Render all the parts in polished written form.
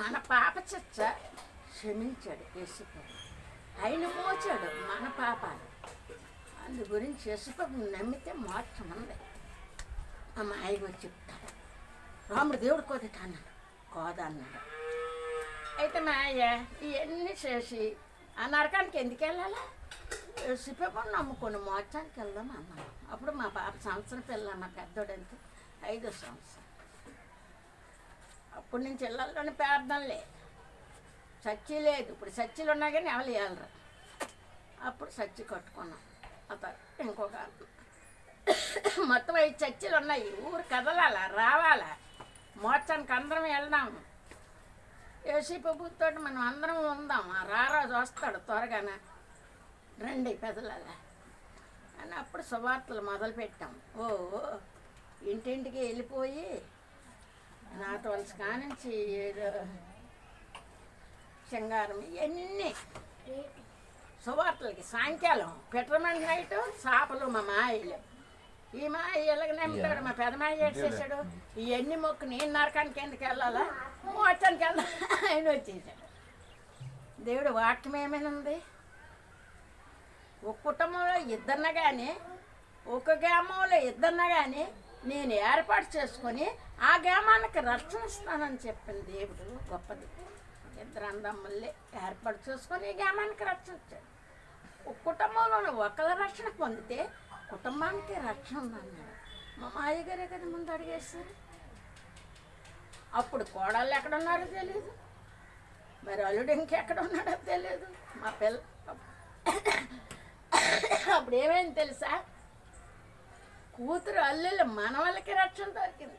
మన పాప చచ్చ క్షమించాడు యేసుప్రభు. ఆయన మోచాడు మన పాపాలు. అందు గురించి యేసుప్రభుని నమ్మితే మోక్షం ఉంది. మా ఆయన చెప్తాడు, రాముడు దేవుడు కోదట అన్నాడు, కోదన్నాడు. అయితే మా అయ్య ఇవన్నీ చేసి ఆ నరకానికి ఎందుకు వెళ్ళాలా? యేసుప్రభుని నమ్ముకొని మోక్షానికి వెళ్దాం అన్నాను. అప్పుడు మా పాప సంవత్సరం పిల్ల, మా పెద్దోడంతే 5వ సంవత్సరం. అప్పటి నుంచి ఇళ్ళల్లోని ప్రార్థనలే, చర్చి లేదు. ఇప్పుడు చర్చిలు ఉన్నా కానీ ఎవరు వెళ్ళరు. అప్పుడు చర్చి కట్టుకున్నాం. అతను ఇంకొక మొత్తం 5 చర్చిలు ఉన్నాయి. ఊరు కదలాలా, రావాలా, మోర్చానికి అందరం వెళ్దాము. యేసుప్రభుతో మనం అందరం ఉందాం. ఆ రారాజు వస్తాడు త్వరగానే, రండి పెదలాలా అని అప్పుడు సువార్తలు మొదలుపెట్టాం. ఇంటింటికి వెళ్ళిపోయి నాతో వలస కానించి ఏదో సింగారం ఇవన్నీ సువార్తలకి సాయంకాలం పెట్రమెంట్ నైట్ చేపలు. మా మాయలు ఈ మాయ ఎలాగ నమ్ముతాడు. మా పెదమాయ చేసేసాడు. ఇవన్నీ మొక్కు నేను నరకానికి ఎందుకు వెళ్ళాలా, మోచానికి వెళ్ళా ఆయన వచ్చేసాడు. దేవుడు వాక్యం ఏమైనా ఉంది. ఒక కుటుంబంలో ఇద్దరిన కానీ, ఒక గ్రామంలో ఇద్దరిన కానీ నేను ఏర్పాటు చేసుకొని ఆ గ్రామానికి రక్షణ ఇస్తానని చెప్పిన దేవుడు గొప్పది. 2 అన్నదమ్ములే ఏర్పాటు చేసుకొని ఈ గ్రామానికి రక్షణ ఇచ్చాడు. ఒక కుటుంబంలో ఒకరి రక్షణ పొందితే కుటుంబానికి రక్షణ ఉందన్నాడు. మా మాయగారే కదా ముందు అడిగేస్తారు. అప్పుడు కోడళ్ళు ఎక్కడున్నారో తెలియదు, మరి అల్లుడు ఇంకెక్కడ ఉన్నాడో తెలియదు. మా పిల్ల అప్పుడు ఏమైంది తెలుసా? కూతురు అల్లుళ్ళు మనవలకి రక్షణ దొరికింది,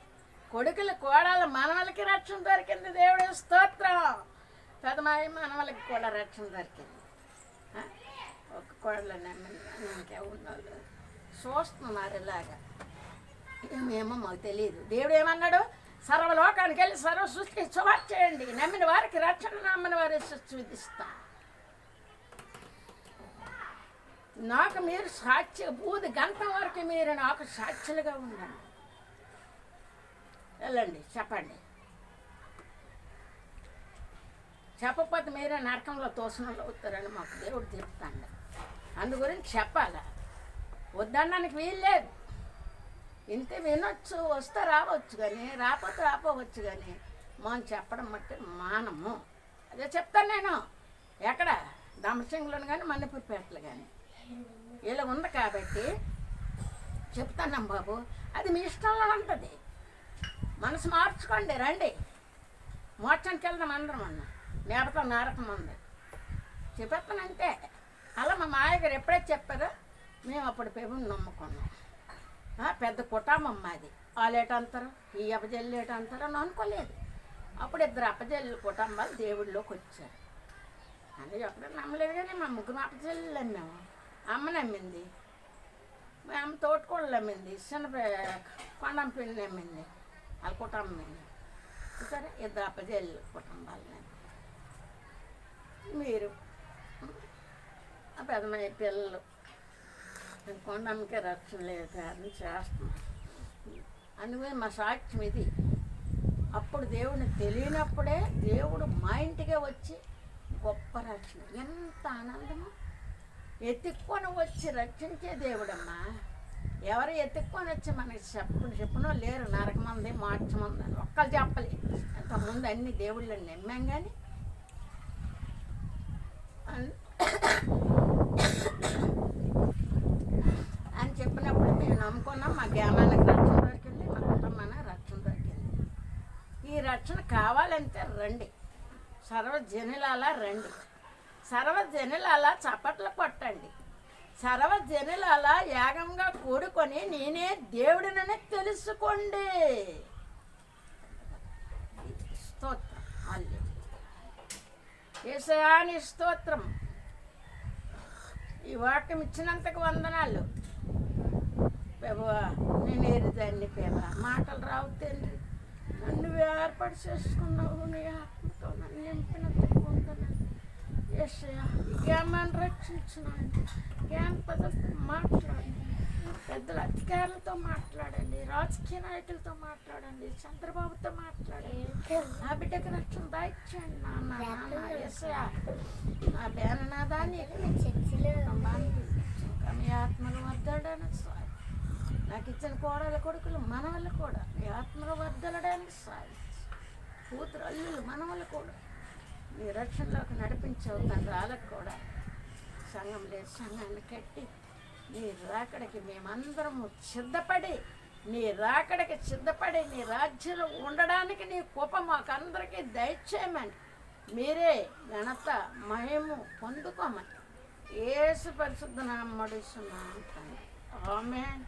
కొడుకులు కోడలు మనవలకి రక్షణ దొరికింది. దేవుడు స్తోత్రం. పెదమాయి మనవలకి కూడా రక్షణ దొరికింది. ఒక కోడలు ఇంకే ఉన్నోళ్ళు చూస్తున్నారు ఇలాగా. ఏమేమో మాకు తెలియదు. దేవుడు ఏమన్నాడు? సర్వలోకానికి వెళ్ళి సర్వ సృష్టి సువార్త చేయండి, నమ్మిన వారికి రక్షణ, నమ్మని వారి శిక్ష విధిస్తా. నాకు మీరు సాక్షి, బూది గంటం వరకు మీరు నాకు సాక్షులుగా ఉండండి. వెళ్ళండి చెప్పండి. చెప్పకపోతే మీరే నరకంలో తోసనలు అవుతారని మాకు దేవుడు చెప్తాడు. అందు గురించి చెప్పాలా, వద్దనడానికి వీల్లేదు. ఇంతే వినొచ్చు, వస్తే రావచ్చు కానీ, రాకపోతే రాపోవచ్చు కానీ మనం చెప్పడం బట్టి మానము. అదే చెప్తాను నేను. ఎక్కడ దమసింగ్లను కానీ మన్నెపూరిపేటలు కానీ ఇలా ఉంది కాబట్టి చెప్తాను బాబు. అది మీ ఇష్టంలో ఉంటుంది. మనసు మార్చుకోండి, రండి మోక్షానికి వెళ్దాం అందరం అన్నా. లేకపోతే నరకం ఉంది చెప్పేస్తాను అంతే. అలా మా మాయగారు ఎప్పుడైతే చెప్పారో మేము అప్పుడు పెబుని నమ్ముకున్నాం. పెద్ద కుటుంబం మాది. వాళ్ళు ఏటంటారు, ఈ అపజల్లు ఏటంటారు అని అనుకోలేదు. అప్పుడు 2 అపజల్లు కుటుంబాలు దేవుడిలోకి వచ్చారు. అది ఎప్పుడూ నమ్మలేదు కానీ మా 3 అపజల్లు నమ్మాము. అమ్మ నమ్మింది, మా అమ్మ తోటకోళ్ళు నమ్మింది, కొండం పిండి నమ్మింది, వాళ్ళ కుటుంబం. సరే 2 అపజల్లు కుటుంబాలు నమ్మి మీరు పెద్దమయ్య పిల్లలు కొండమ్మకే రక్షణ లేదు అని చేస్తున్నాం. అందుకని మా సాక్ష్యం ఇది. అప్పుడు దేవుడిని తెలియనప్పుడే దేవుడు మా ఇంటికే వచ్చి గొప్ప రక్షణ. ఎంత ఆనందమో! ఎత్తుక్కొని వచ్చి రక్షించే దేవుడమ్మా. ఎవరు ఎత్తుక్కొని వచ్చి మనకి చెప్పనో లేరు. నరకమంది మోక్షమంది అని ఒక్కరు చెప్పలేదు. అంతకుముందు అన్ని దేవుళ్ళని నమ్మాం కానీ అని చెప్పినప్పుడు మేము నమ్ముకున్నాం. మా గ్రామానికి రక్షణ దొరికింది, మా కుటుంబానికి రక్షణ దొరికింది. ఈ రక్షణ కావాలంటే రండి, సర్వజనులాలా రండి, సర్వజనులాలా చప్పట్లు కొట్టండి, సర్వజనులాలా యాగంగా కూడుకొని నేనే దేవుడినని తెలుసుకోండి. స్తోత్రం. మళ్ళీ యేసయ్యా నీ స్తోత్రం. ఈ వాక్యం ఇచ్చినంతకు వందనాలు ప్రభువా. నేను ఏరిదాన్ని పేవా, మాటలు రావు తండ్రి. నన్ను ఏర్పాటు చేసుకున్నావు, నీ ఆత్మతో నన్ను నింపినందుకు వందనాలు యేసయ్యా. ఈ గ్రామాన్ని రక్షించినాను, జ్ఞాన పదం మాట్లాడి పెద్దల అధికారులతో మాట్లాడండి, రాజకీయ నాయకులతో మాట్లాడండి, చంద్రబాబుతో మాట్లాడండి. నా బిడ్డకి రక్షణ దాయిచ్చేయండి నాన్న యేసయ్యా. నా బేననాదాన్ని ఇంకా మీ ఆత్మలు వర్దలడానికి సాయం. నాకు ఇచ్చిన కోడల కొడుకులు మనవళ్ళు కూడా మీ ఆత్మలు వర్దలడానికి సాయం. కూతురు అల్లులు మనవళ్ళు కూడా మీ రక్షణలోకి నడిపించవు. తండ్రి వాళ్ళకు కూడా సంఘం లేదు, సంఘాన్ని కట్టి నీ రాకడికి మేమందరము సిద్ధపడి నీ రాకడికి సిద్ధపడి నీ రాజ్యంలో ఉండడానికి నీ కృప మాకందరికీ దయచేయమని మీరే ఘనత మహిమ పొందుకోమని యేసు పరిశుద్ధ నామమున అడుగుతున్నాను తండ్రి. ఆమేన్.